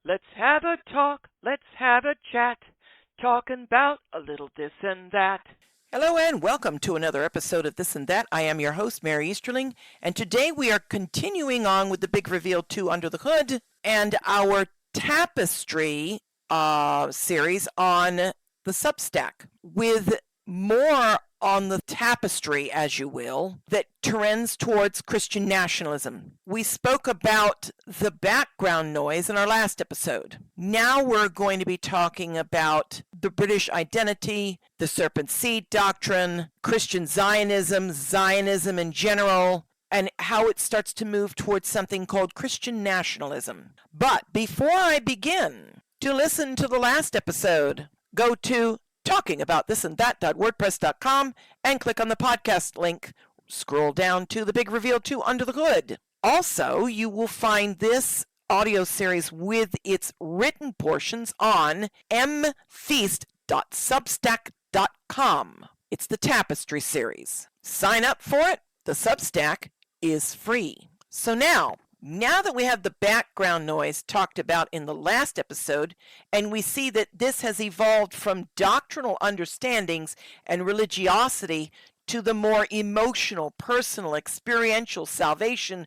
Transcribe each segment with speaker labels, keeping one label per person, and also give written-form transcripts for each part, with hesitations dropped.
Speaker 1: Let's have a talk, let's have a chat, talking about a little this and that.
Speaker 2: Hello and welcome to another episode of This and That. I am your host, Mary Easterling, and today we are continuing on with the Big Reveal 2 Under the Hood and our tapestry series on the Substack, with more on the tapestry, as you will, that trends towards Christian nationalism. We spoke about the background noise in our last episode. Now we're going to be talking about the British identity, the Serpent Seed Doctrine, Christian Zionism, Zionism in general, and how it starts to move towards something called Christian nationalism. But before I begin, to listen to the last episode, go to talkingaboutthисandthat.wordpress.com and click on the podcast link. Scroll down to the Big Reveal 2 Under the Hood. Also, you will find this audio series with its written portions on mfeast.substack.com. It's the Tapestry series. Sign up for it. The Substack is free. So now that we have the background noise talked about in the last episode, and we see that this has evolved from doctrinal understandings and religiosity to the more emotional, personal, experiential salvation,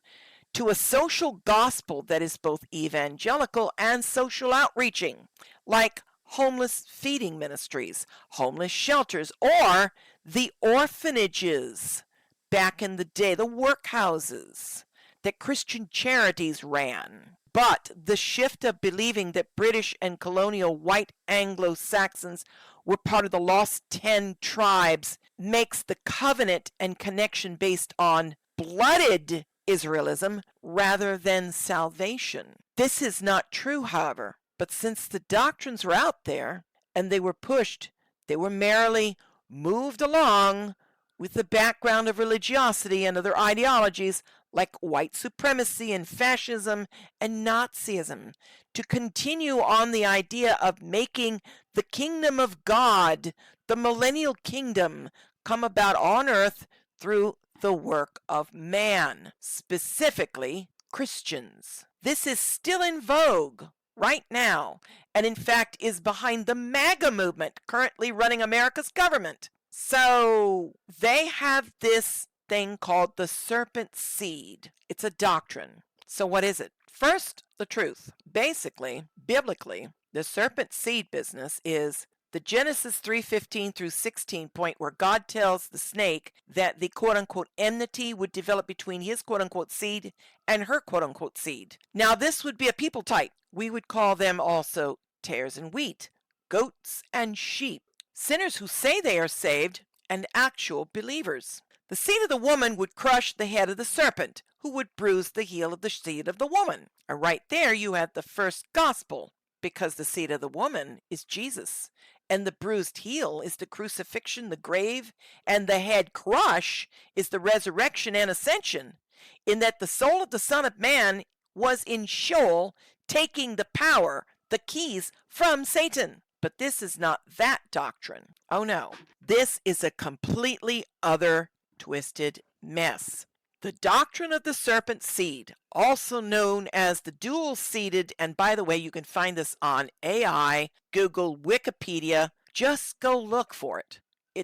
Speaker 2: to a social gospel that is both evangelical and social outreaching, like homeless feeding ministries, homeless shelters, or the orphanages back in the day, the workhouses that Christian charities ran. But the shift of believing that British and colonial white Anglo-Saxons were part of the lost 10 tribes makes the covenant and connection based on blooded Israelism rather than salvation. This is not true, however, but since the doctrines were out there and they were pushed, they were merely moved along with the background of religiosity and other ideologies like white supremacy and fascism and Nazism, to continue on the idea of making the kingdom of God, the millennial kingdom, come about on earth through the work of man, specifically Christians. This is still in vogue right now, and in fact is behind the MAGA movement currently running America's government. So they have this thing called the Serpent Seed. It's a doctrine. So what is it? First, the truth. Basically, biblically, the Serpent Seed business is the Genesis 3:15 through 16 point where God tells the snake that the quote-unquote enmity would develop between his quote-unquote seed and her quote-unquote seed. Now this would be a people type. We would call them also tares and wheat, goats and sheep, sinners who say they are saved, and actual believers. The seed of the woman would crush the head of the serpent, who would bruise the heel of the seed of the woman. And right there you have the first gospel, because the seed of the woman is Jesus, and the bruised heel is the crucifixion, the grave, and the head crush is the resurrection and ascension, in that the soul of the Son of Man was in Sheol, taking the power, the keys from Satan. But this is not that doctrine. Oh no, this is a completely other twisted mess. The doctrine of the serpent seed, also known as the dual-seeded, and by the way, you can find this on AI, Google, Wikipedia. Just go look for it.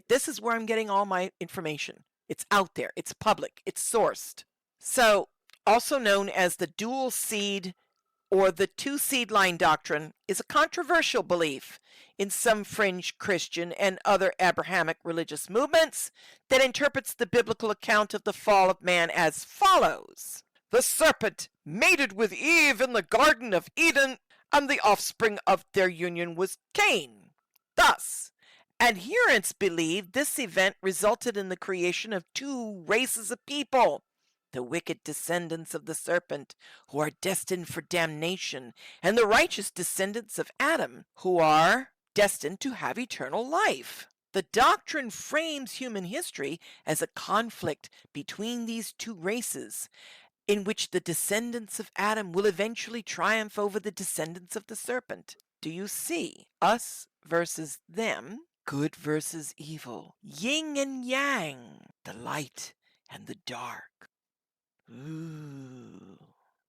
Speaker 2: This is where I'm getting all my information. It's out there. It's public. It's sourced. So, also known as the dual seed or the two-seed line doctrine, is a controversial belief in some fringe Christian and other Abrahamic religious movements that interprets the biblical account of the fall of man as follows. The serpent mated with Eve in the Garden of Eden, and the offspring of their union was Cain. Thus, adherents believe this event resulted in the creation of two races of people, the wicked descendants of the serpent, who are destined for damnation, and the righteous descendants of Adam, who are destined to have eternal life. The doctrine frames human history as a conflict between these two races, in which the descendants of Adam will eventually triumph over the descendants of the serpent. Do you see? Us versus them, good versus evil, yin and yang, the light and the dark. Ooh.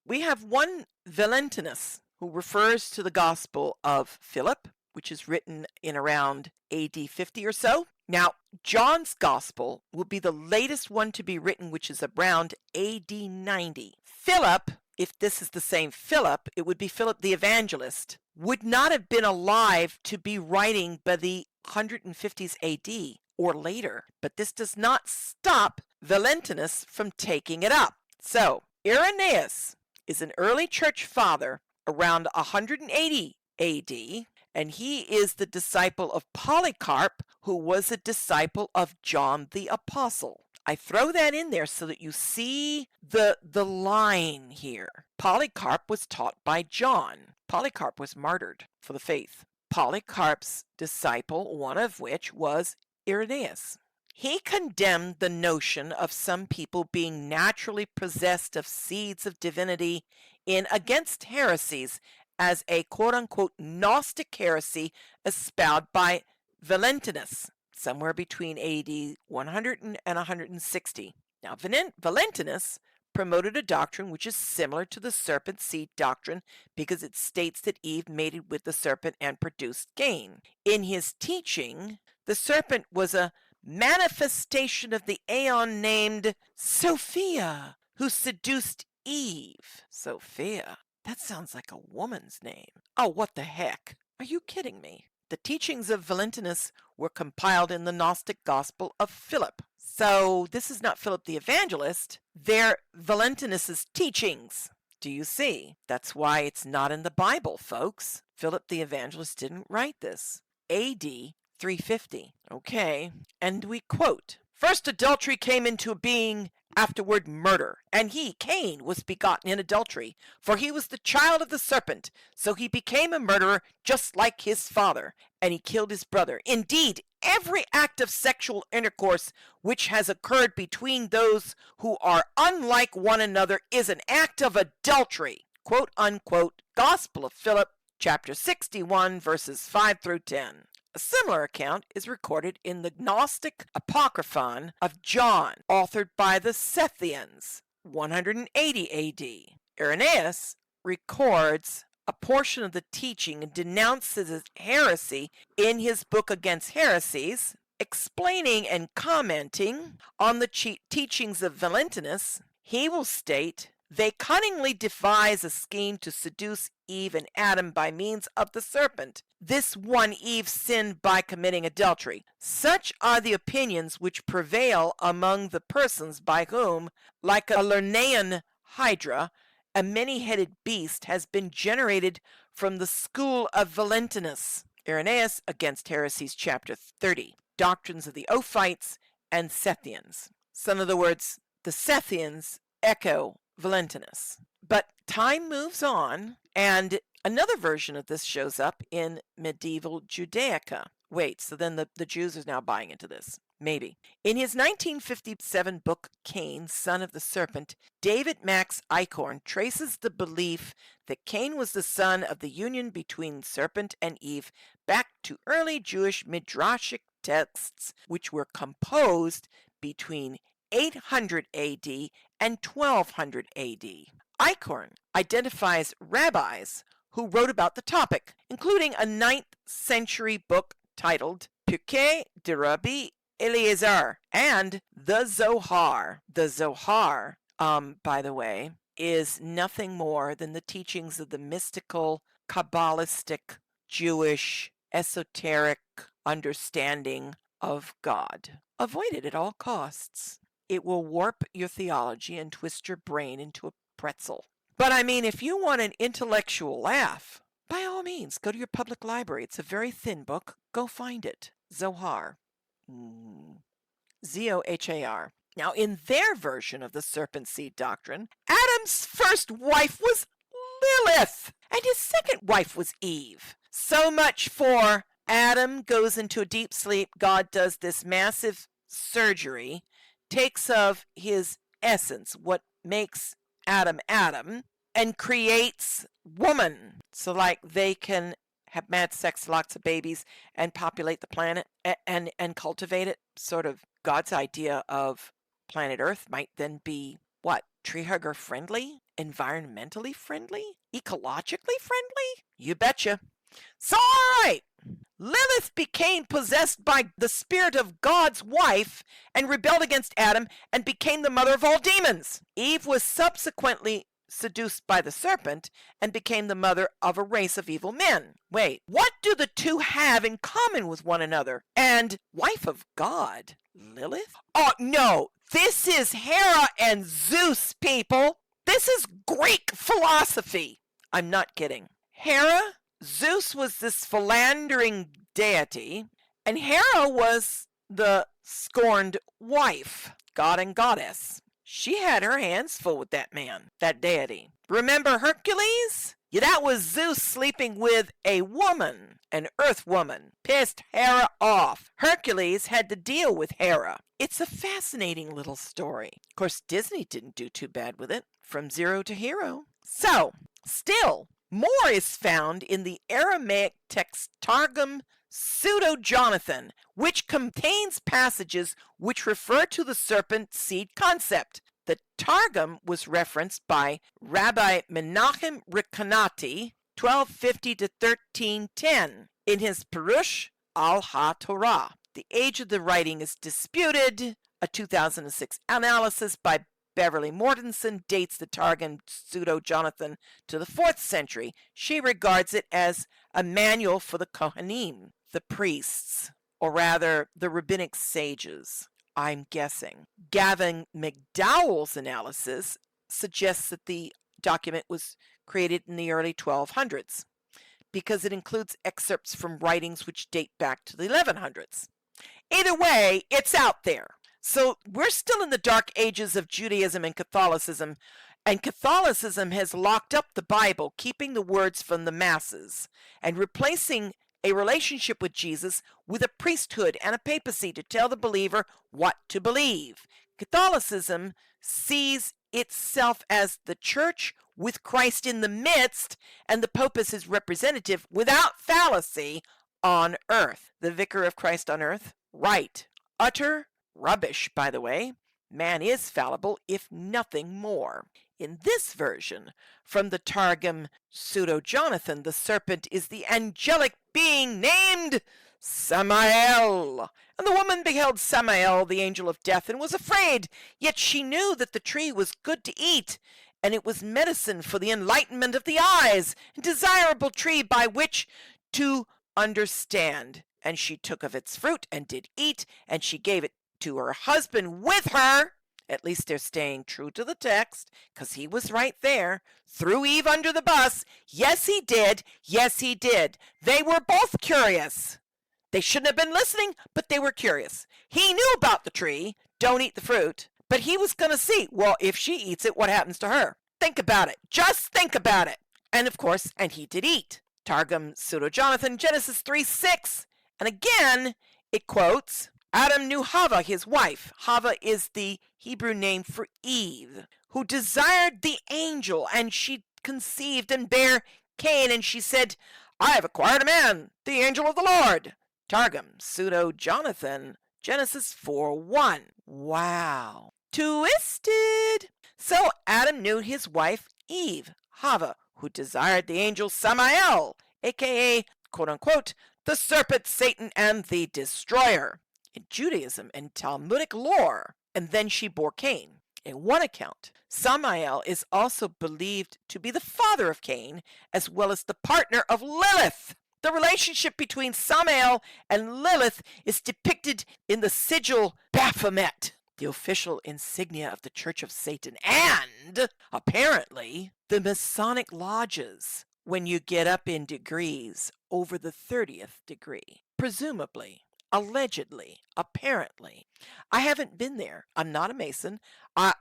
Speaker 2: We have one Valentinus, who refers to the Gospel of Philip, which is written in around AD 50 or so. Now, John's Gospel will be the latest one to be written, which is around AD 90. Philip, if this is the same Philip, it would be Philip the Evangelist, would not have been alive to be writing by the 150s AD or later. But this does not stop Valentinus from taking it up. So, Irenaeus is an early church father around 180 AD, and he is the disciple of Polycarp, who was a disciple of John the Apostle. I throw that in there so that you see the line here. Polycarp was taught by John. Polycarp was martyred for the faith. Polycarp's disciple, one of which was Irenaeus. He condemned the notion of some people being naturally possessed of seeds of divinity in Against Heresies as a quote-unquote Gnostic heresy espoused by Valentinus, somewhere between AD 100 and 160. Now, Valentinus promoted a doctrine which is similar to the Serpent Seed Doctrine because it states that Eve mated with the serpent and produced Cain. In his teaching, the serpent was a manifestation of the aeon named Sophia, who seduced Eve. Sophia? That sounds like a woman's name. Oh, what the heck? Are you kidding me? The teachings of Valentinus were compiled in the Gnostic Gospel of Philip. So this is not Philip the Evangelist. They're Valentinus's teachings. Do you see? That's why it's not in the Bible, folks. Philip the Evangelist didn't write this. AD 350. Okay, and we quote, "First adultery came into being, afterward murder. And he, Cain, was begotten in adultery, for he was the child of the serpent. So he became a murderer just like his father, and he killed his brother. Indeed, every act of sexual intercourse which has occurred between those who are unlike one another is an act of adultery." Quote unquote, Gospel of Philip, chapter 61, verses 5 through 10. A similar account is recorded in the Gnostic Apocryphon of John, authored by the Sethians, 180 AD. Irenaeus records a portion of the teaching and denounces it heresy in his book Against Heresies, explaining and commenting on the teachings of Valentinus. He will state, "They cunningly devise a scheme to seduce Eve and Adam by means of the serpent. This one Eve sinned by committing adultery. Such are the opinions which prevail among the persons by whom, like a Lernaean hydra, a many-headed beast has been generated from the school of Valentinus." Irenaeus, Against Heresies, chapter 30. Doctrines of the Ophites and Sethians. So in other words, the Sethians echo Valentinus. But time moves on, and another version of this shows up in medieval Judaica. Wait, so then the Jews are now buying into this. Maybe. In his 1957 book, Cain, Son of the Serpent, David Max Eichhorn traces the belief that Cain was the son of the union between serpent and Eve back to early Jewish midrashic texts, which were composed between 800 AD and 1200 AD. Eichhorn identifies rabbis who wrote about the topic, including a 9th century book titled Pirkei de Rabbi Eliezer and the Zohar. The Zohar, by the way, is nothing more than the teachings of the mystical, Kabbalistic, Jewish, esoteric understanding of God. Avoid it at all costs. It will warp your theology and twist your brain into a pretzel. But I mean, if you want an intellectual laugh, by all means, go to your public library. It's a very thin book. Go find it. Zohar. Zohar. Now, in their version of the Serpent Seed Doctrine, Adam's first wife was Lilith, and his second wife was Eve. So much for Adam goes into a deep sleep. God does this massive surgery, takes of his essence, what makes Adam Adam, and creates woman. So like they can have mad sex, lots of babies, and populate the planet and cultivate it. Sort of God's idea of planet Earth might then be what? Tree hugger friendly? Environmentally friendly? ecologically friendly? You betcha. So, all right. Lilith became possessed by the spirit of God's wife and rebelled against Adam and became the mother of all demons. Eve was subsequently seduced by the serpent and became the mother of a race of evil men. Wait, what do the two have in common with one another? And wife of God, Lilith? Oh, no, this is Hera and Zeus, people. This is Greek philosophy. I'm not kidding. Hera, Zeus was this philandering deity, and Hera was the scorned wife, god and goddess. She had her hands full with that man, that deity. Remember Hercules? Yeah, that was Zeus sleeping with a woman, an earth woman. Pissed Hera off. Hercules had to deal with Hera. It's a fascinating little story. Of course, Disney didn't do too bad with it. From zero to hero. So, still, more is found in the Aramaic text Targum Pseudo-Jonathan, which contains passages which refer to the serpent seed concept. The Targum was referenced by Rabbi Menachem Rekanati, 1250 to 1310, in his Perush al-HaTorah. The age of the writing is disputed. A 2006 analysis by Beverly Mortensen dates the Targum Pseudo-Jonathan to the 4th century. She regards it as a manual for the Kohanim, the priests, or rather the rabbinic sages, I'm guessing. Gavin McDowell's analysis suggests that the document was created in the early 1200s because it includes excerpts from writings which date back to the 1100s. Either way, it's out there. So we're still in the dark ages of Judaism and Catholicism has locked up the Bible, keeping the words from the masses, and replacing a relationship with Jesus with a priesthood and a papacy to tell the believer what to believe. Catholicism sees itself as the church with Christ in the midst, and the Pope as his representative without fallacy on earth. The vicar of Christ on earth? Right. Utter rubbish, by the way. Man is fallible, if nothing more. In this version, from the Targum Pseudo-Jonathan, the serpent is the angelic being named Samael. And the woman beheld Samael, the angel of death, and was afraid. Yet she knew that the tree was good to eat, and it was medicine for the enlightenment of the eyes, and desirable tree by which to understand. And she took of its fruit, and did eat, and she gave it to her husband with her. At least they're staying true to the text, because he was right there. Threw Eve under the bus. Yes, he did. Yes, he did. They were both curious. They shouldn't have been listening, but they were curious. He knew about the tree. Don't eat the fruit. But he was going to see, well, if she eats it, what happens to her? Think about it. Just think about it. And of course, and he did eat. Targum Pseudo-Jonathan, Genesis 3:6. And again, it quotes, Adam knew Hava, his wife. Hava is the Hebrew name for Eve, who desired the angel, and she conceived and bare Cain, and she said, I have acquired a man, the angel of the Lord. Targum Pseudo-Jonathan, Genesis 4:1. Wow. Twisted. So Adam knew his wife Eve, Hava, who desired the angel Samael, aka, quote-unquote, the serpent, Satan, and the destroyer. In Judaism and Talmudic lore, and then she bore Cain. In one account, Samael is also believed to be the father of Cain, as well as the partner of Lilith. The relationship between Samael and Lilith is depicted in the sigil Baphomet, the official insignia of the Church of Satan, and, apparently, the Masonic lodges, when you get up in degrees over the 30th degree, presumably. Allegedly, apparently. I haven't been there. I'm not a Mason. I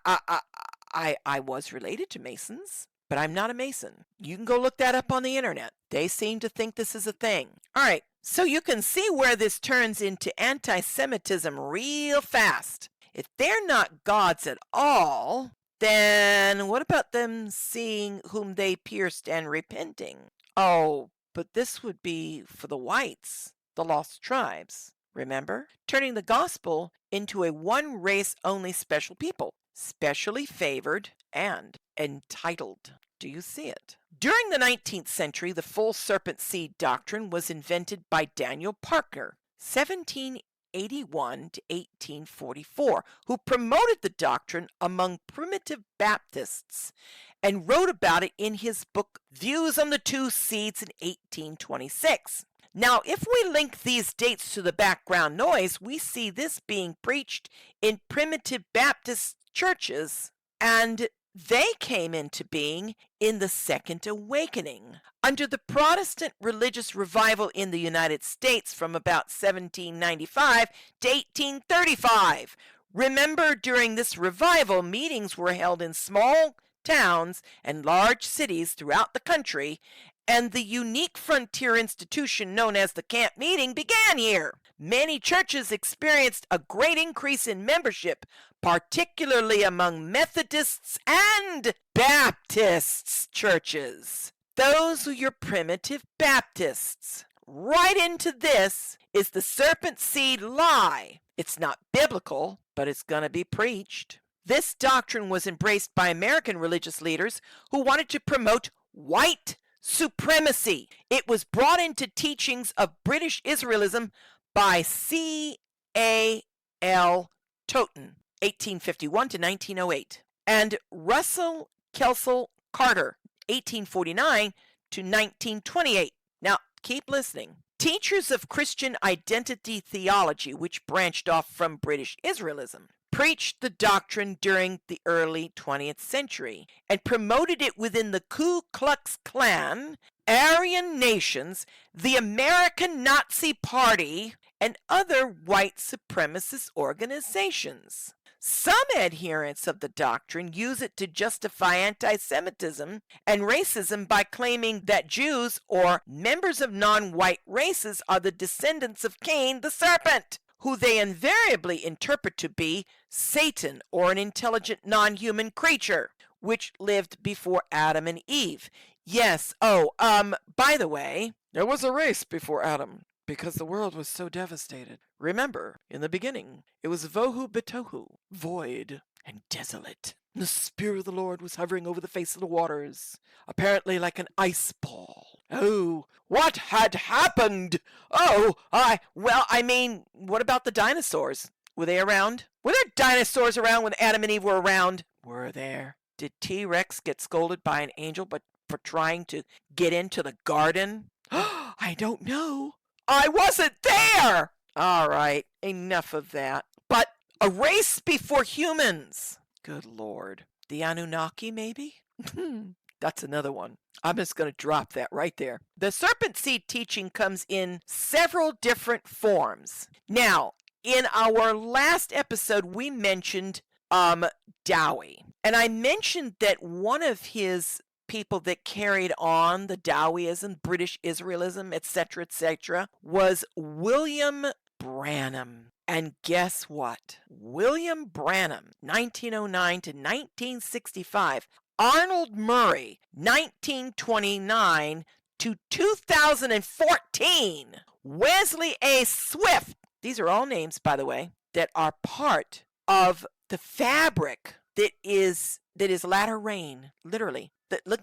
Speaker 2: was related to Masons, but I'm not a Mason. You can go look that up on the internet. They seem to think this is a thing. All right, so you can see where this turns into anti-Semitism real fast. If they're not gods at all, then what about them seeing whom they pierced and repenting? Oh, but this would be for the whites, the lost tribes. Remember? Turning the gospel into a one-race-only special people, specially favored and entitled. Do you see it? During the 19th century, the full Serpent Seed Doctrine was invented by Daniel Parker, 1781 to 1844, who promoted the doctrine among primitive Baptists and wrote about it in his book Views on the Two Seeds in 1826. Now, if we link these dates to the background noise, we see this being preached in primitive Baptist churches, and they came into being in the Second Awakening. Under the Protestant religious revival in the United States from about 1795 to 1835. Remember, during this revival, meetings were held in small towns and large cities throughout the country, and the unique frontier institution known as the camp meeting began here. Many churches experienced a great increase in membership, particularly among Methodists and Baptists churches. Those are your primitive Baptists. Right into this is the serpent seed lie. It's not biblical, but it's going to be preached. This doctrine was embraced by American religious leaders who wanted to promote white supremacy. It was brought into teachings of British Israelism by C.A.L. Totten, 1851 to 1908, and Russell Kelsall Carter, 1849 to 1928. Now, keep listening. Teachers of Christian identity theology, which branched off from British Israelism, preached the doctrine during the early 20th century and promoted it within the Ku Klux Klan, Aryan Nations, the American Nazi Party, and other white supremacist organizations. Some adherents of the doctrine use it to justify anti-Semitism and racism by claiming that Jews or members of non-white races are the descendants of Cain the serpent, who they invariably interpret to be Satan or an intelligent non-human creature, which lived before Adam and Eve. Yes, by the way, there was a race before Adam, because the world was so devastated. Remember, in the beginning, it was Vohu Betohu, void and desolate. The Spirit of the Lord was hovering over the face of the waters, apparently like an ice ball. Oh, what had happened? What about the dinosaurs? Were they around? Were there dinosaurs around when Adam and Eve were around? Were there? Did T-Rex get scolded by an angel for trying to get into the garden? I don't know. I wasn't there! All right, enough of that. But a race before humans. Good Lord. The Anunnaki, maybe? That's another one. I'm just going to drop that right there. The serpent seed teaching comes in several different forms. Now, in our last episode, we mentioned Dowie. And I mentioned that one of his people that carried on the Dowieism, British Israelism, etc., was William Branham. And guess what? William Branham, 1909 to 1965. Arnold Murray, 1929 to 2014. Wesley A. Swift. These are all names, by the way, that are part of the fabric that is latter rain, literally.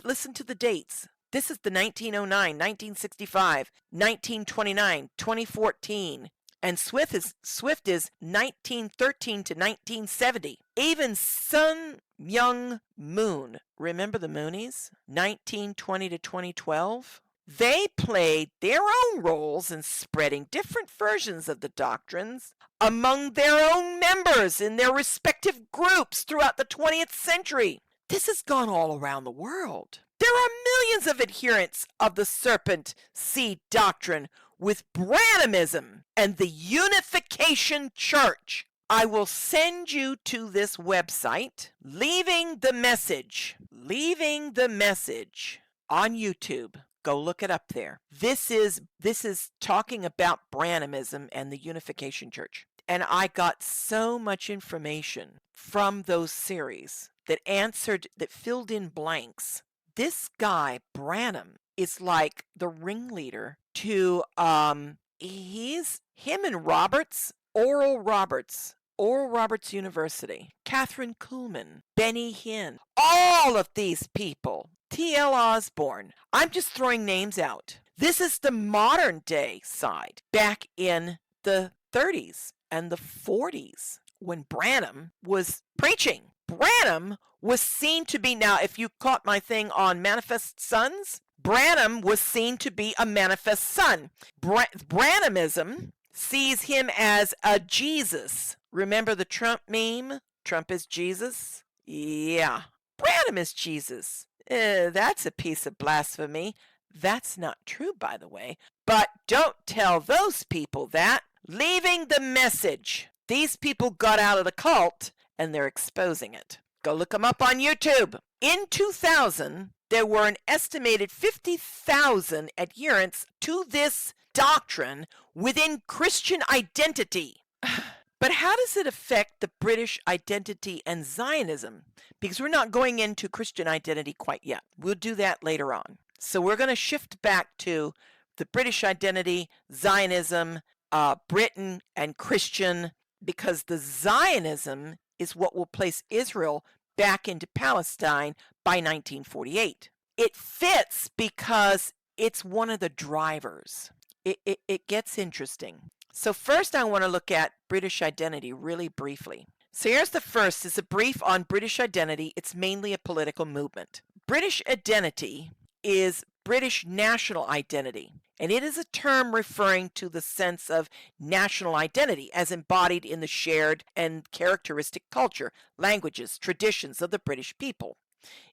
Speaker 2: Listen to the dates. This is the 1909, 1965, 1929, 2014. And Swift is 1913 to 1970. Even Sun Myung Moon, remember the Moonies? 1920 to 2012. They played their own roles in spreading different versions of the doctrines among their own members in their respective groups throughout the 20th century. This has gone all around the world. There are millions of adherents of the Serpent Seed Doctrine with Branhamism and the Unification Church. I will send you to this website, Leaving the Message on YouTube. Go look it up there. This is talking about Branhamism and the Unification Church. And I got so much information from those series that filled in blanks. This guy, Branham, is like the ringleader to, him and Oral Roberts University, Catherine Kuhlman, Benny Hinn, all of these people, T.L. Osborne. I'm just throwing names out. This is the modern day side, back in the 30s and the 40s when Branham was preaching. Branham was seen to be, now if you caught my thing on manifest sons, Branham was seen to be a manifest son. Branhamism sees him as a Jesus. Remember the Trump meme? Trump is Jesus? Yeah. Branham is Jesus. That's a piece of blasphemy. That's not true, by the way. But don't tell those people that. Leaving the message. These people got out of the cult and they're exposing it. Go look them up on YouTube. In 2000, there were an estimated 50,000 adherents to this doctrine within Christian identity. But how does it affect the British identity and Zionism? Because we're not going into Christian identity quite yet. We'll do that later on. So we're going to shift back to the British identity, Zionism, Britain, and Christian, because the Zionism is what will place Israel back into Palestine by 1948. It fits because it's one of the drivers. It gets interesting. So first I want to look at British identity really briefly. So here's the first, is a brief on British identity. It's mainly a political movement. British identity is British national identity, and it is a term referring to the sense of national identity as embodied in the shared and characteristic culture, languages, traditions of the British people.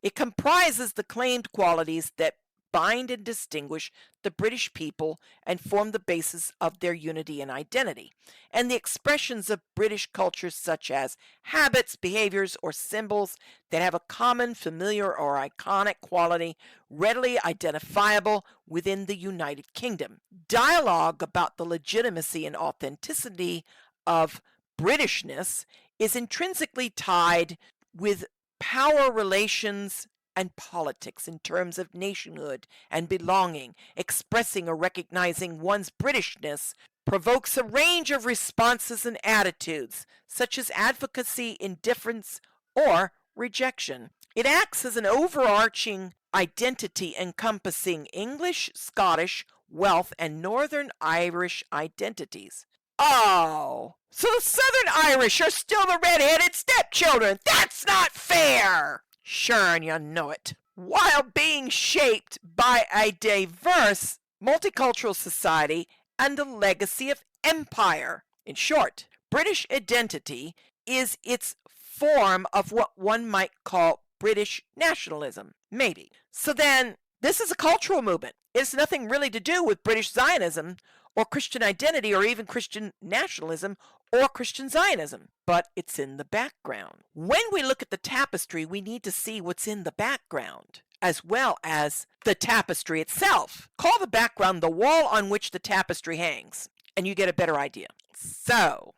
Speaker 2: It comprises the claimed qualities that bind and distinguish the British people and form the basis of their unity and identity, and the expressions of British culture such as habits, behaviors, or symbols that have a common, familiar, or iconic quality readily identifiable within the United Kingdom. Dialogue about the legitimacy and authenticity of Britishness is intrinsically tied with power relations and politics in terms of nationhood and belonging. Expressing or recognizing one's Britishness provokes a range of responses and attitudes, such as advocacy, indifference, or rejection. It acts as an overarching identity encompassing English, Scottish, Welsh, and Northern Irish identities. Oh, so the Southern Irish are still the red-headed stepchildren. That's not fair! Sure, and you know it. While being shaped by a diverse multicultural society and a legacy of empire. In short, British identity is its form of what one might call British nationalism, maybe. So then, this is a cultural movement. It's nothing really to do with British Zionism or Christian identity or even Christian nationalism or Christian Zionism, but it's in the background. When we look at the tapestry, we need to see what's in the background, as well as the tapestry itself. Call the background the wall on which the tapestry hangs, and you get a better idea. So,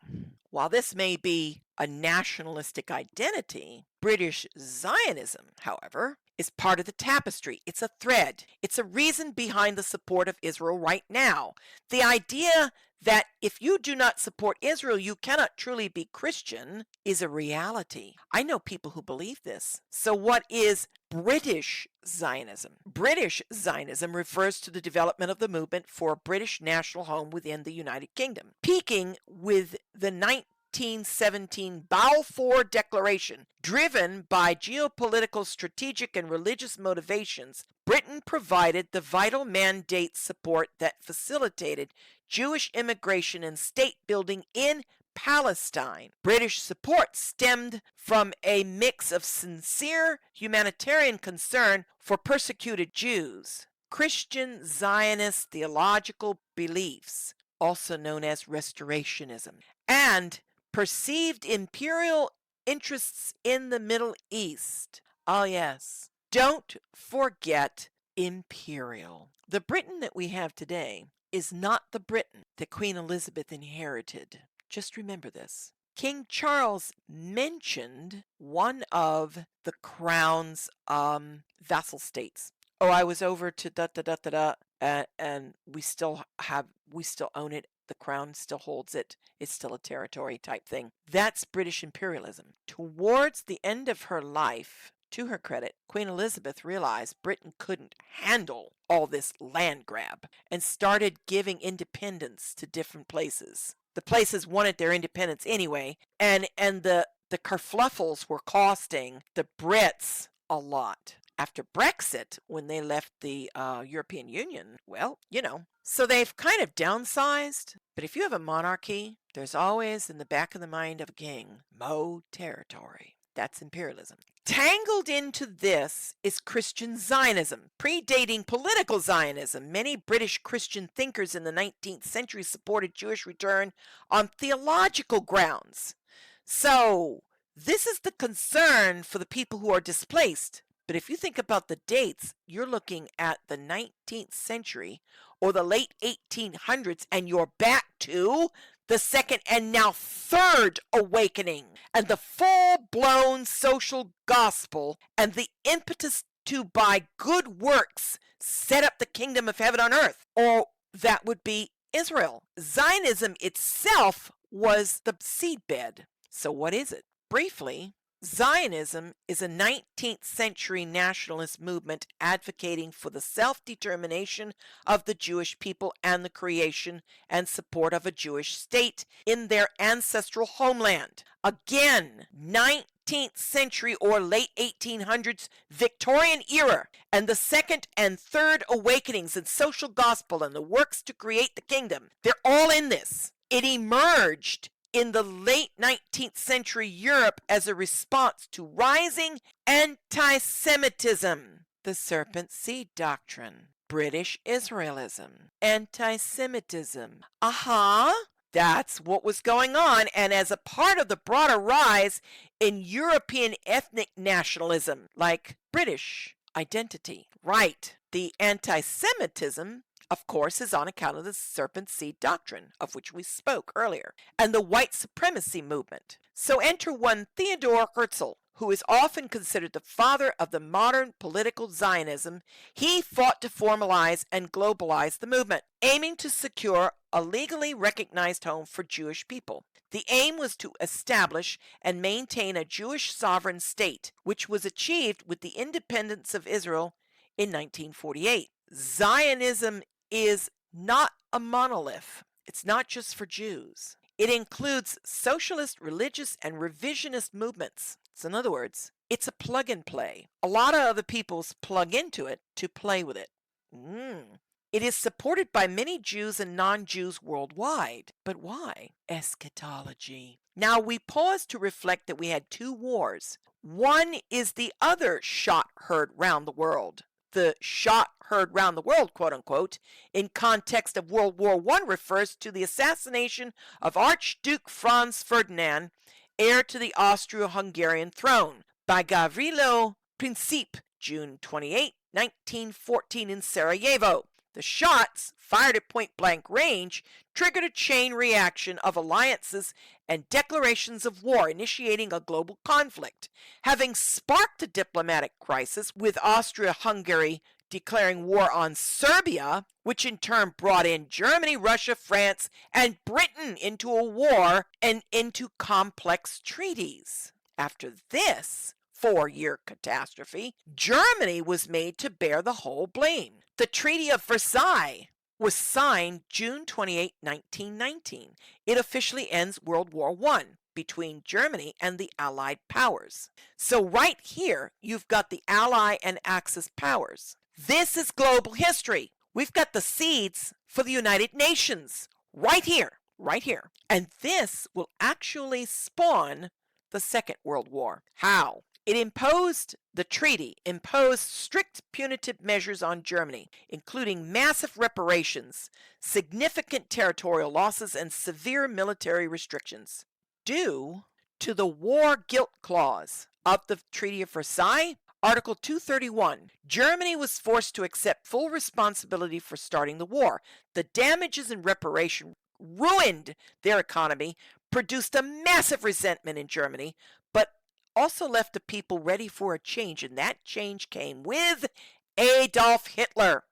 Speaker 2: while this may be a nationalistic identity, British Zionism, however, is part of the tapestry. It's a thread. It's a reason behind the support of Israel right now. The idea that if you do not support Israel, you cannot truly be Christian is a reality. I know people who believe this. So what is British Zionism? British Zionism refers to the development of the movement for a British national home within the United Kingdom, peaking with the 1917 Balfour Declaration. Driven by geopolitical, strategic, and religious motivations, Britain provided the vital mandate support that facilitated Jewish immigration and state building in Palestine. British support stemmed from a mix of sincere humanitarian concern for persecuted Jews, Christian Zionist theological beliefs, also known as Restorationism, and perceived imperial interests in the Middle East. Oh yes, don't forget imperial. The Britain that we have today is not the Britain that Queen Elizabeth inherited. Just remember this. King Charles mentioned one of the crown's vassal states. Oh, I was over to and we still own it. The crown still holds it. It's still a territory type thing. That's British imperialism. Towards the end of her life, To her credit, Queen Elizabeth realized Britain couldn't handle all this land grab and started giving independence to different places. The places wanted their independence anyway, and the kerfluffles were costing the Brits a lot. After Brexit, when they left the European Union, well, so they've kind of downsized. But if you have a monarchy, there's always in the back of the mind of a king, more territory. That's imperialism. Tangled into this is Christian Zionism, predating political Zionism. Many British Christian thinkers in the 19th century supported Jewish return on theological grounds. So this is the concern for the people who are displaced. But if you think about the dates, you're looking at the 19th century or the late 1800s, and you're back to the second and now third awakening and the full-blown social gospel and the impetus to, by good works, set up the kingdom of heaven on earth. Or that would be Israel. Zionism itself was the seedbed. So what is it? Briefly, Zionism is a 19th century nationalist movement advocating for the self-determination of the Jewish people and the creation and support of a Jewish state in their ancestral homeland. Again, 19th century or late 1800s Victorian era, and the second and third awakenings and social gospel and the works to create the kingdom. They're all in this. It emerged in the late 19th century Europe as a response to rising anti-Semitism, the Serpent Seed Doctrine, British Israelism, anti-Semitism. That's what was going on, and as a part of the broader rise in European ethnic nationalism, like British identity. Right, the anti-Semitism, of course, is on account of the Serpent Seed Doctrine, of which we spoke earlier, and the white supremacy movement. So enter one Theodor Herzl, who is often considered the father of the modern political Zionism. He fought to formalize and globalize the movement, aiming to secure a legally recognized home for Jewish people. The aim was to establish and maintain a Jewish sovereign state, which was achieved with the independence of Israel in 1948. Zionism is not a monolith. It's not just for Jews. It includes socialist, religious, and revisionist movements. So in other words, it's a plug and play. A lot of other peoples plug into it to play with it. It is supported by many Jews and non-Jews worldwide. But why? Eschatology. Now we pause to reflect that we had two wars. One is the other shot heard round the world. The shot heard round the world, quote unquote, in context of World War I refers to the assassination of Archduke Franz Ferdinand, heir to the Austro-Hungarian throne, by Gavrilo Princip, June 28, 1914 in Sarajevo. The shots, fired at point-blank range, triggered a chain reaction of alliances and declarations of war, initiating a global conflict, having sparked a diplomatic crisis with Austria-Hungary declaring war on Serbia, which in turn brought in Germany, Russia, France, and Britain into a war and into complex treaties. After this four-year catastrophe, Germany was made to bear the whole blame. The Treaty of Versailles was signed June 28, 1919. It officially ends World War I between Germany and the Allied powers. So right here, you've got the Ally and Axis powers. This is global history. We've got the seeds for the United Nations right here. And this will actually spawn the Second World War. How? The treaty imposed strict punitive measures on Germany, including massive reparations, significant territorial losses, and severe military restrictions. Due to the War Guilt Clause of the Treaty of Versailles, Article 231, Germany was forced to accept full responsibility for starting the war. The damages and reparation ruined their economy, produced a massive resentment in Germany, but also left the people ready for a change, and that change came with Adolf Hitler.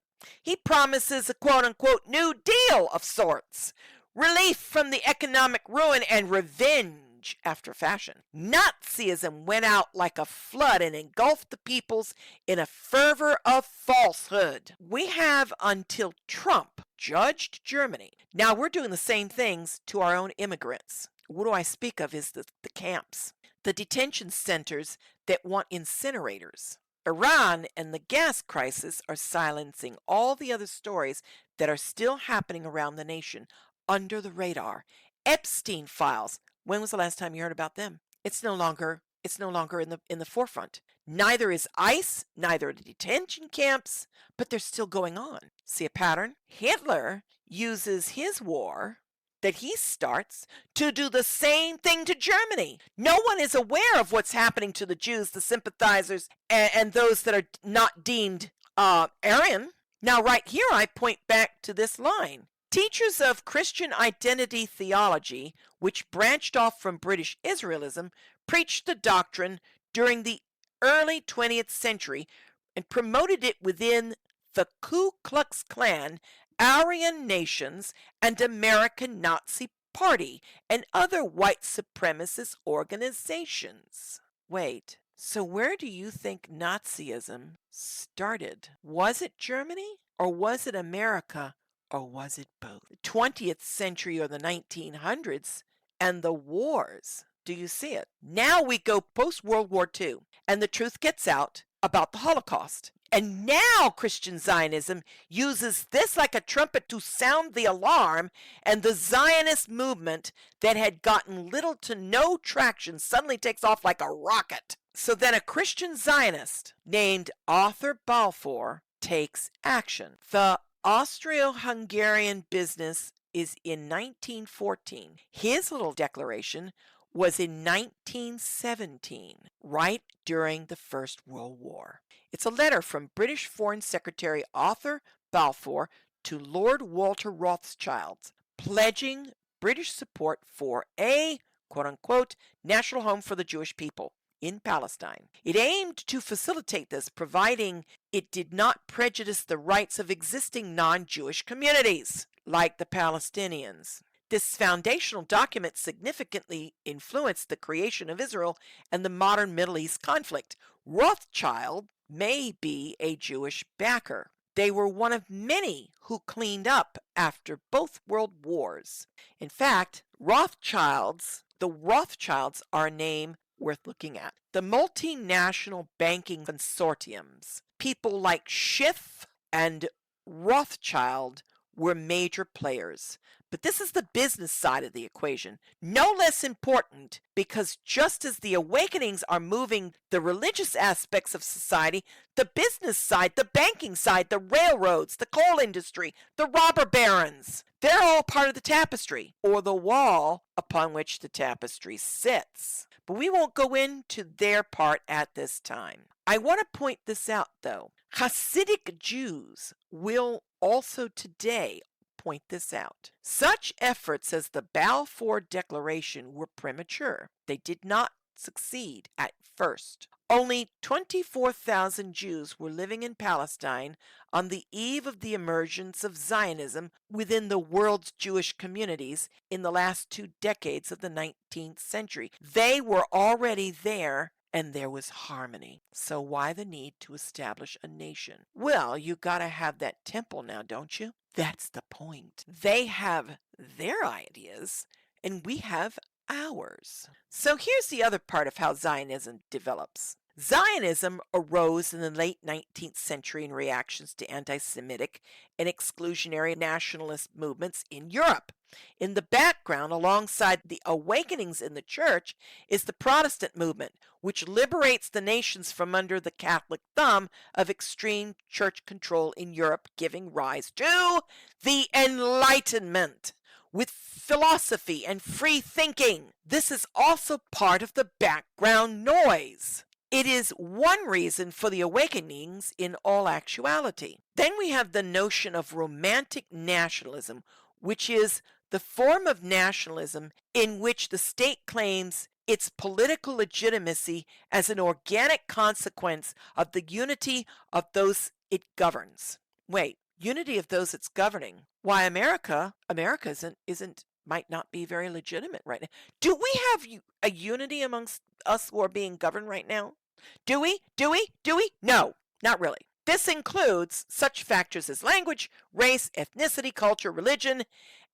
Speaker 2: He promises a quote-unquote New Deal of sorts, relief from the economic ruin and revenge age after fashion. Nazism went out like a flood and engulfed the peoples in a fervor of falsehood. We have until Trump judged Germany. Now we're doing the same things to our own immigrants. What do I speak of is the camps, the detention centers that want incinerators. Iran and the gas crisis are silencing all the other stories that are still happening around the nation under the radar. Epstein files. When was the last time you heard about them? It's no longer in the forefront. Neither is ICE, neither are the detention camps, but they're still going on. See a pattern? Hitler uses his war that he starts to do the same thing to Germany. No one is aware of what's happening to the Jews, the sympathizers, and those that are not deemed Aryan. Now, right here, I point back to this line. Teachers of Christian identity theology, which branched off from British Israelism, preached the doctrine during the early 20th century and promoted it within the Ku Klux Klan, Aryan nations, and American Nazi Party, and other white supremacist organizations. Wait, so where do you think Nazism started? Was it Germany, or was it America, or was it both? The 20th century or the 1900s and the wars. Do you see it? Now we go post-World War II, and the truth gets out about the Holocaust. And now Christian Zionism uses this like a trumpet to sound the alarm, and the Zionist movement that had gotten little to no traction suddenly takes off like a rocket. So then a Christian Zionist named Arthur Balfour takes action. The Austro-Hungarian business is in 1914. His little declaration was in 1917, right during the First World War. It's a letter from British Foreign Secretary Arthur Balfour to Lord Walter Rothschild, pledging British support for a, quote-unquote, national home for the Jewish people in Palestine. It aimed to facilitate this, providing it did not prejudice the rights of existing non-Jewish communities, like the Palestinians. This foundational document significantly influenced the creation of Israel and the modern Middle East conflict. Rothschild may be a Jewish backer. They were one of many who cleaned up after both world wars. In fact, the Rothschilds are a name worth looking at. The multinational banking consortiums, people like Schiff and Rothschild, were major players. But this is the business side of the equation, no less important, because just as the awakenings are moving the religious aspects of society, the business side, the banking side, the railroads, the coal industry, the robber barons, they're all part of the tapestry, or the wall upon which the tapestry sits. But we won't go into their part at this time. I want to point this out, though. Hasidic Jews will also today point this out. Such efforts as the Balfour Declaration were premature. They did not succeed at first. Only 24,000 Jews were living in Palestine on the eve of the emergence of Zionism within the world's Jewish communities in the last 2 decades of the 19th century. They were already there, and there was harmony. So why the need to establish a nation? Well, you gotta have that temple now, don't you? That's the point. They have their ideas, and we have ours. So here's the other part of how Zionism develops. Zionism arose in the late 19th century in reactions to anti-Semitic and exclusionary nationalist movements in Europe. In the background, alongside the awakenings in the church, is the Protestant movement, which liberates the nations from under the Catholic thumb of extreme church control in Europe, giving rise to the Enlightenment, with philosophy and free thinking. This is also part of the background noise. It is one reason for the awakenings in all actuality. Then we have the notion of romantic nationalism, which is the form of nationalism in which the state claims its political legitimacy as an organic consequence of the unity of those it governs. Wait, unity of those it's governing? Why, America isn't might not be very legitimate right now. Do we have a unity amongst us who are being governed right now? Do we? Do we? Do we? No, not really. This includes such factors as language, race, ethnicity, culture, religion,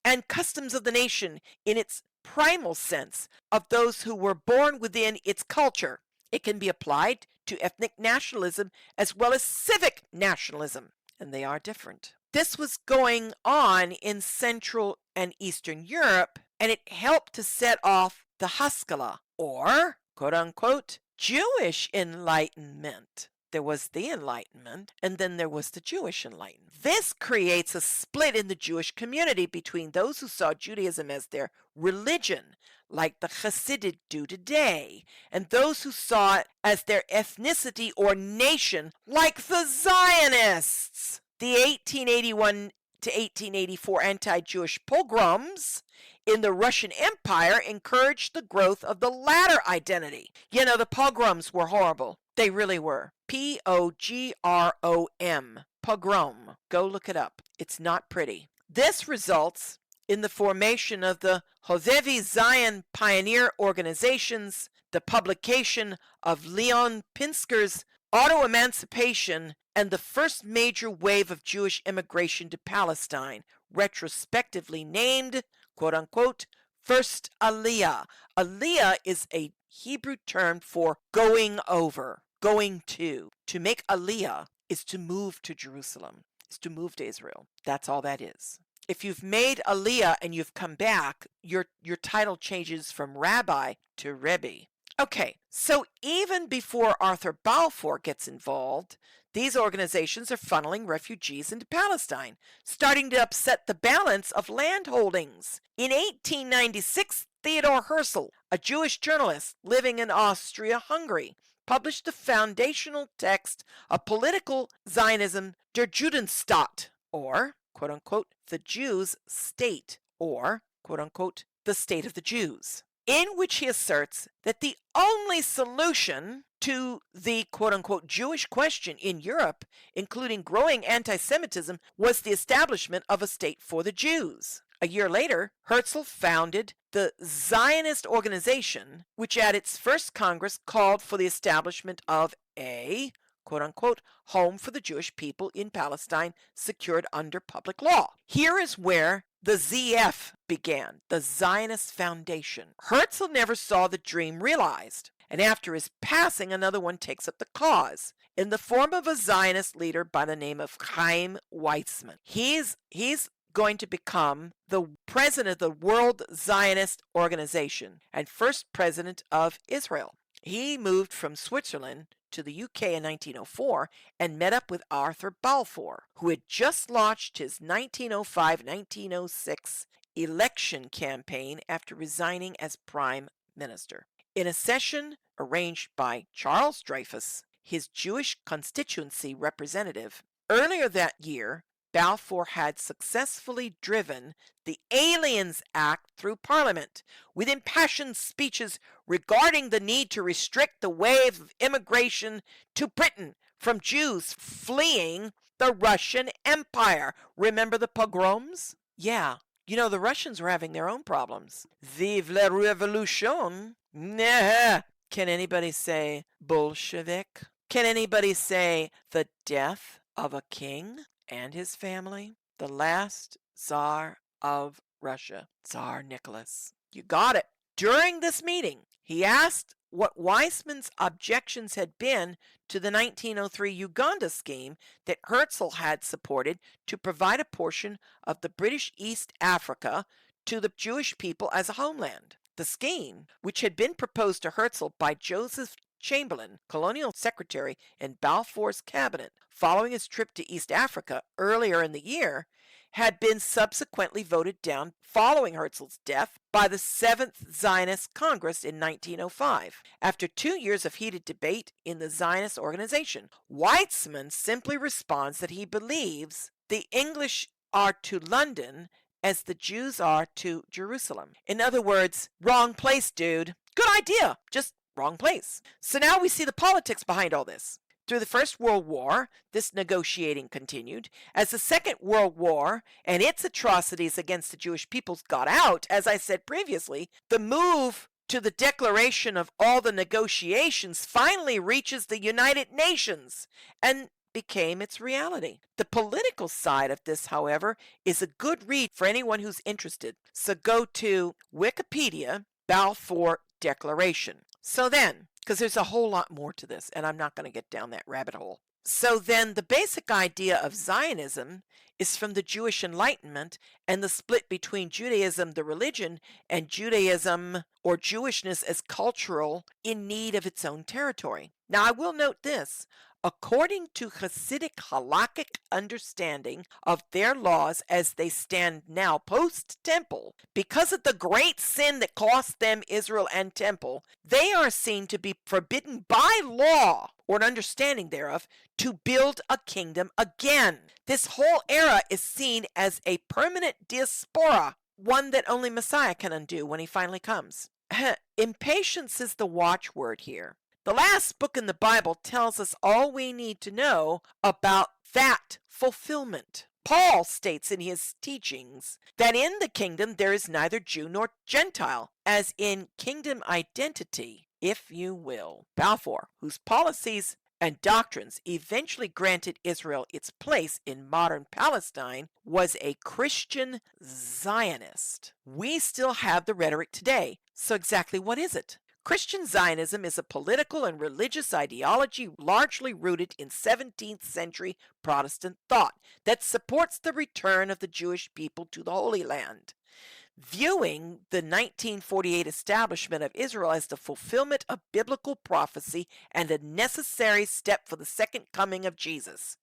Speaker 2: and customs of the nation in its primal sense of those who were born within its culture. It can be applied to ethnic nationalism as well as civic nationalism, and they are different. This was going on in Central and Eastern Europe, and it helped to set off the Haskalah, or quote-unquote Jewish Enlightenment. There was the Enlightenment, and then there was the Jewish Enlightenment. This creates a split in the Jewish community between those who saw Judaism as their religion, like the Hasidic do today, and those who saw it as their ethnicity or nation, like the Zionists. The 1881 to 1884 anti-Jewish pogroms in the Russian Empire encouraged the growth of the latter identity. You know, the pogroms were horrible. They really were. Pogrom. Pogrom. Go look it up. It's not pretty. This results in the formation of the Hovevi Zion pioneer organizations, the publication of Leon Pinsker's Auto-Emancipation, and the first major wave of Jewish immigration to Palestine, retrospectively named, quote-unquote, First Aliyah. Aliyah is a Hebrew term for going over, going to. To make Aliyah is to move to Jerusalem, is to move to Israel. That's all that is. If you've made Aliyah and you've come back, your title changes from rabbi to rebbe. Okay, so even before Arthur Balfour gets involved, these organizations are funneling refugees into Palestine, starting to upset the balance of land holdings. In 1896, Theodor Herzl, a Jewish journalist living in Austria-Hungary, published the foundational text of political Zionism, Der Judenstaat, or, quote-unquote, the Jews' state, or, quote-unquote, the state of the Jews, in which he asserts that the only solution to the quote-unquote Jewish question in Europe, including growing anti-Semitism, was the establishment of a state for the Jews. A year later, Herzl founded the Zionist organization, which at its first Congress called for the establishment of a quote-unquote home for the Jewish people in Palestine secured under public law. Here is where the ZF began, the Zionist Foundation. Herzl never saw the dream realized, and after his passing, another one takes up the cause in the form of a Zionist leader by the name of Chaim Weizmann. He's going to become the president of the World Zionist Organization and first president of Israel. He moved from Switzerland to the UK in 1904 and met up with Arthur Balfour, who had just launched his 1905-1906 election campaign after resigning as prime minister. In a session arranged by Charles Dreyfus, his Jewish constituency representative, earlier that year, Balfour had successfully driven the Aliens Act through Parliament with impassioned speeches regarding the need to restrict the wave of immigration to Britain from Jews fleeing the Russian Empire. Remember the pogroms? Yeah, you know, the Russians were having their own problems. Vive la révolution! Nah. Can anybody say Bolshevik? Can anybody say the death of a king and his family? The last Tsar of Russia, Tsar Nicholas. You got it. During this meeting, he asked what Weizmann's objections had been to the 1903 Uganda scheme that Herzl had supported to provide a portion of the British East Africa to the Jewish people as a homeland. The scheme, which had been proposed to Herzl by Joseph Chamberlain, colonial secretary in Balfour's cabinet, following his trip to East Africa earlier in the year, had been subsequently voted down following Herzl's death by the 7th Zionist Congress in 1905. After 2 years of heated debate in the Zionist organization, Weizmann simply responds that he believes the English are to London as the Jews are to Jerusalem. In other words, wrong place, dude. Good idea, just wrong place. So now we see the politics behind all this. Through the First World War, this negotiating continued. As the Second World War and its atrocities against the Jewish peoples got out, as I said previously, the move to the declaration of all the negotiations finally reaches the United Nations and became its reality. The political side of this, however, is a good read for anyone who's interested. So go to Wikipedia, Balfour Declaration. So then, because there's a whole lot more to this, and I'm not going to get down that rabbit hole. So then the basic idea of Zionism is from the Jewish Enlightenment and the split between Judaism, the religion, and Judaism or Jewishness as cultural in need of its own territory. Now I will note this. According to Hasidic halakhic understanding of their laws as they stand now post-temple, because of the great sin that cost them Israel and temple, they are seen to be forbidden by law, or an understanding thereof, to build a kingdom again. This whole era is seen as a permanent diaspora, one that only Messiah can undo when he finally comes. Impatience is the watchword here. The last book in the Bible tells us all we need to know about that fulfillment. Paul states in his teachings that in the kingdom there is neither Jew nor Gentile, as in kingdom identity, if you will. Balfour, whose policies and doctrines eventually granted Israel its place in modern Palestine, was a Christian Zionist. We still have the rhetoric today, so exactly what is it? Christian Zionism is a political and religious ideology largely rooted in 17th century Protestant thought that supports the return of the Jewish people to the Holy Land, viewing the 1948 establishment of Israel as the fulfillment of biblical prophecy and a necessary step for the second coming of Jesus.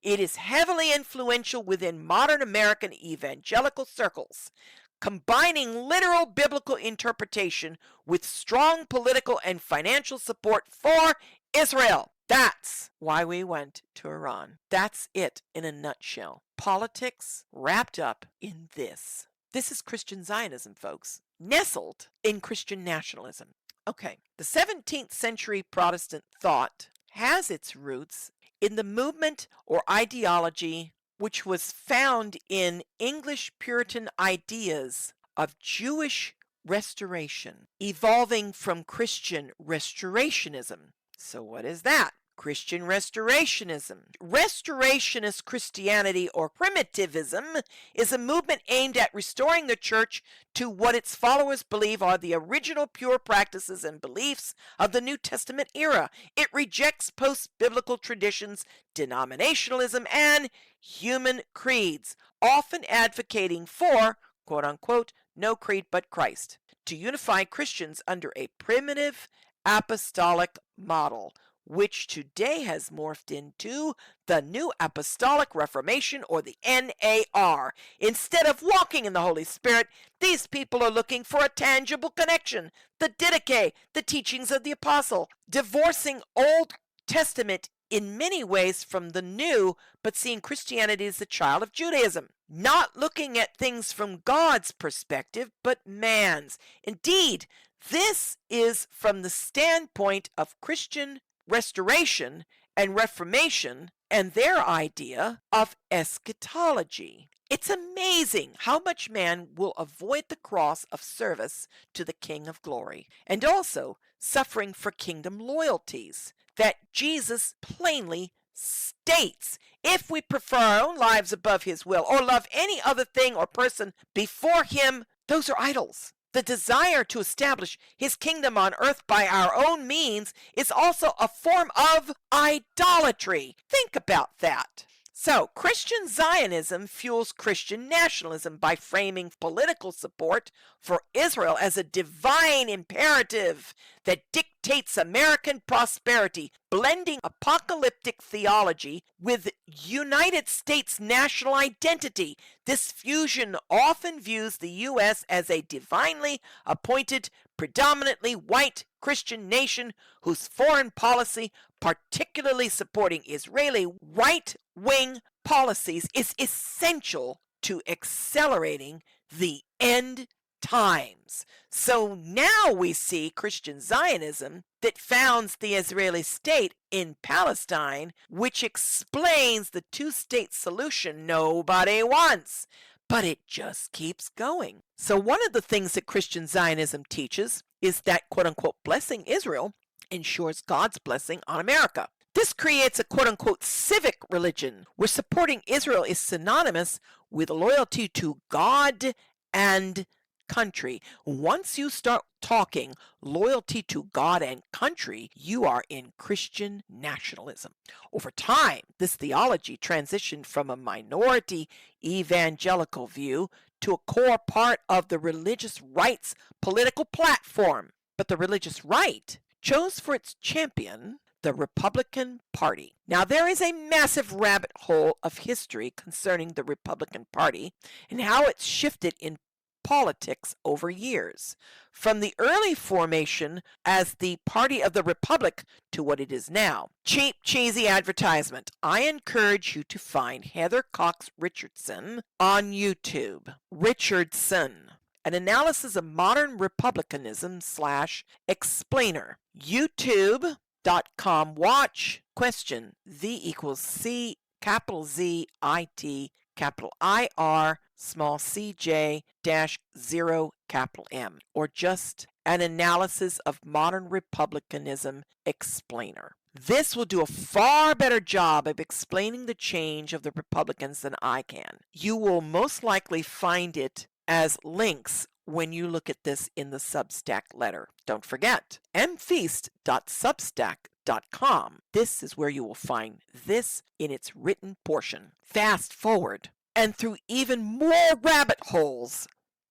Speaker 2: It is heavily influential within modern American evangelical circles, combining literal biblical interpretation with strong political and financial support for Israel. That's why we went to Iran. That's it in a nutshell. Politics wrapped up in this. This is Christian Zionism, folks, nestled in Christian nationalism. Okay, the 17th century Protestant thought has its roots in the movement or ideology which was found in English Puritan ideas of Jewish restoration, evolving from Christian restorationism. So what is that? Christian restorationism. Restorationist Christianity or primitivism is a movement aimed at restoring the church to what its followers believe are the original pure practices and beliefs of the New Testament era. It rejects post-biblical traditions, denominationalism, and human creeds, often advocating for, quote-unquote, no creed but Christ, to unify Christians under a primitive apostolic model, which today has morphed into the New Apostolic Reformation, or the NAR. Instead of walking in the Holy Spirit, these people are looking for a tangible connection, the Didache, the teachings of the apostle, divorcing Old Testament in many ways from the New, but seeing Christianity as the child of Judaism, not looking at things from God's perspective, but man's. Indeed, this is from the standpoint of Christian restoration and reformation and their idea of eschatology. It's amazing how much man will avoid the cross of service to the King of Glory, and also suffering for kingdom loyalties that Jesus plainly states. If we prefer our own lives above his will, or love any other thing or person before him, those are idols. The desire to establish his kingdom on earth by our own means is also a form of idolatry. Think about that. So, Christian Zionism fuels Christian nationalism by framing political support for Israel as a divine imperative that dictates American prosperity, blending apocalyptic theology with United States national identity. This fusion often views the U.S. as a divinely appointed, predominantly white Christian nation whose foreign policy, particularly supporting Israeli right-wing policies, is essential to accelerating the end times. So now we see Christian Zionism that founds the Israeli state in Palestine, which explains the two-state solution nobody wants. But it just keeps going. So one of the things that Christian Zionism teaches is that, quote-unquote, blessing Israel ensures God's blessing on America. This creates a quote-unquote civic religion where supporting Israel is synonymous with loyalty to God and country. Once you start talking loyalty to God and country, you are in Christian nationalism. Over time, this theology transitioned from a minority evangelical view to a core part of the religious right's political platform. But the religious right chose for its champion the Republican Party. Now, there is a massive rabbit hole of history concerning the Republican Party and how it's shifted in politics over years, from the early formation as the Party of the Republic to what it is now. Cheap, cheesy advertisement. I encourage you to find Heather Cox Richardson on YouTube. Richardson. An analysis of modern republicanism / explainer. YouTube.com. Watch. Question. V equals C, capital Z, I, T, capital IR, small CJ, -0, capital M. Or just an analysis of modern republicanism explainer. This will do a far better job of explaining the change of the Republicans than I can. You will most likely find it as links when you look at this in the Substack letter. Don't forget, mfeast.substack.com. This is where you will find this in its written portion. Fast forward, and through even more rabbit holes,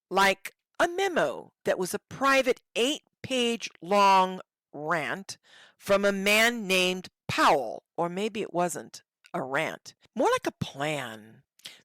Speaker 2: like a memo that was a private 8-page long rant from a man named Powell, or maybe it wasn't a rant, more like a plan.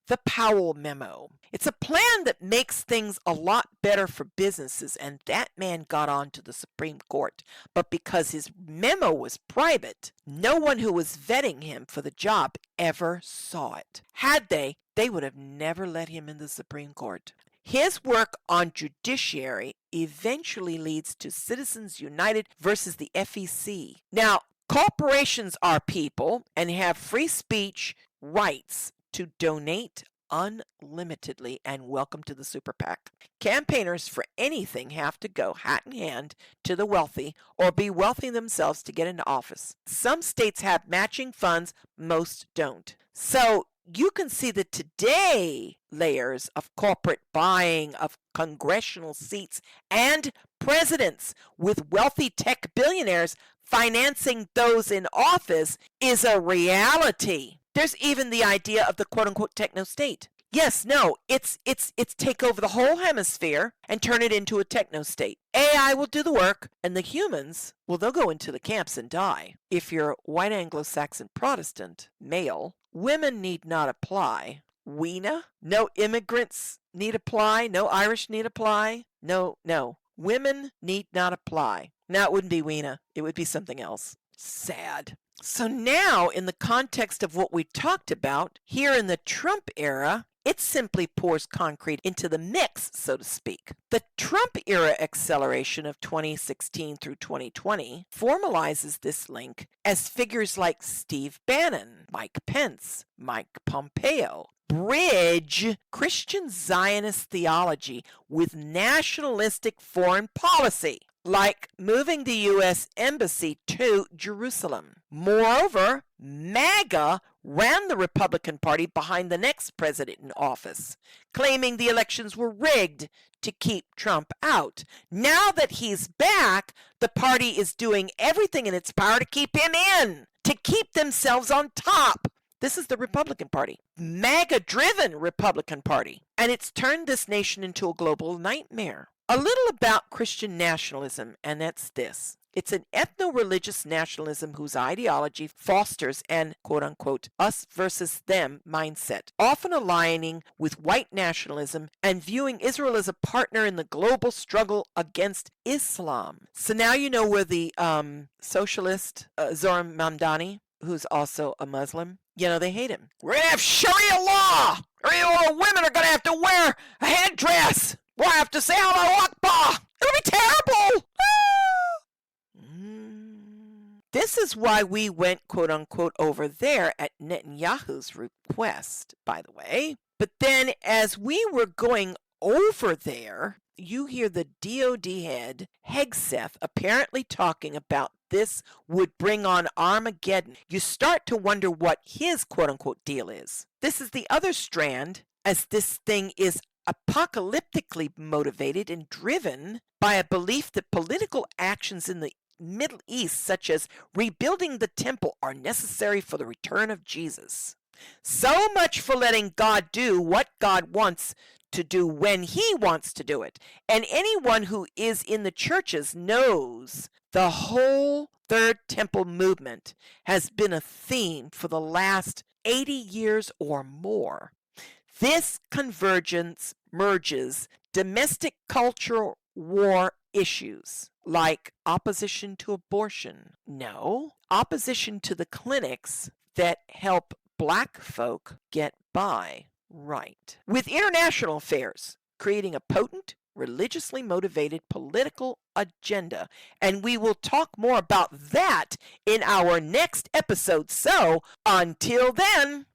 Speaker 2: The Powell memo. It's a plan that makes things a lot better for businesses, and that man got on to the Supreme Court. But because his memo was private, no one who was vetting him for the job ever saw it. Had they would have never let him in the Supreme Court. His work on judiciary eventually leads to Citizens United versus the FEC. Now, corporations are people and have free speech rights to donate unlimitedly and welcome to the super PAC. Campaigners for anything have to go hat in hand to the wealthy or be wealthy themselves to get into office. Some states have matching funds, most don't. So you can see the today layers of corporate buying of congressional seats and presidents, with wealthy tech billionaires financing those in office, is a reality. There's even the idea of the quote-unquote techno-state. Yes, no, it's take over the whole hemisphere and turn it into a techno-state. AI will do the work, and the humans, well, they'll go into the camps and die. If you're white Anglo-Saxon Protestant, male, women need not apply. Weena? No immigrants need apply. No Irish need apply. No. Women need not apply. Now, it wouldn't be Weena. It would be something else. Sad. So now, in the context of what we talked about, here in the Trump era, it simply pours concrete into the mix, so to speak. The Trump era acceleration of 2016 through 2020 formalizes this link as figures like Steve Bannon, Mike Pence, Mike Pompeo bridge Christian Zionist theology with nationalistic foreign policy, like moving the U.S. Embassy to Jerusalem. Moreover, MAGA ran the Republican Party behind the next president in office, claiming the elections were rigged to keep Trump out. Now that he's back, the party is doing everything in its power to keep him in, to keep themselves on top. This is the Republican Party, MAGA-driven Republican Party, and it's turned this nation into a global nightmare. A little about Christian nationalism, and that's this. It's an ethno-religious nationalism whose ideology fosters an, quote-unquote, us versus them mindset, often aligning with white nationalism and viewing Israel as a partner in the global struggle against Islam. So now you know where the socialist Zohar Mamdani, who's also a Muslim, they hate him. We're going to have Sharia law, or women are going to have to wear a headdress. We'll have to say Allahu Akbar. It'll be terrible. This is why we went, quote unquote, over there at Netanyahu's request, by the way. But then as we were going over there, you hear the DOD head, Hegseth, apparently talking about this would bring on Armageddon. You start to wonder what his quote unquote deal is. This is the other strand, as this thing is apocalyptically motivated and driven by a belief that political actions in the Middle East, such as rebuilding the temple, are necessary for the return of Jesus. So much for letting God do what God wants to do when he wants to do it. And anyone who is in the churches knows the whole Third Temple movement has been a theme for the last 80 years or more. This convergence merges domestic cultural war issues like opposition to abortion. No, opposition to the clinics that help black folk get by. Right. With international affairs, creating a potent, religiously motivated political agenda. And we will talk more about that in our next episode. So, until then,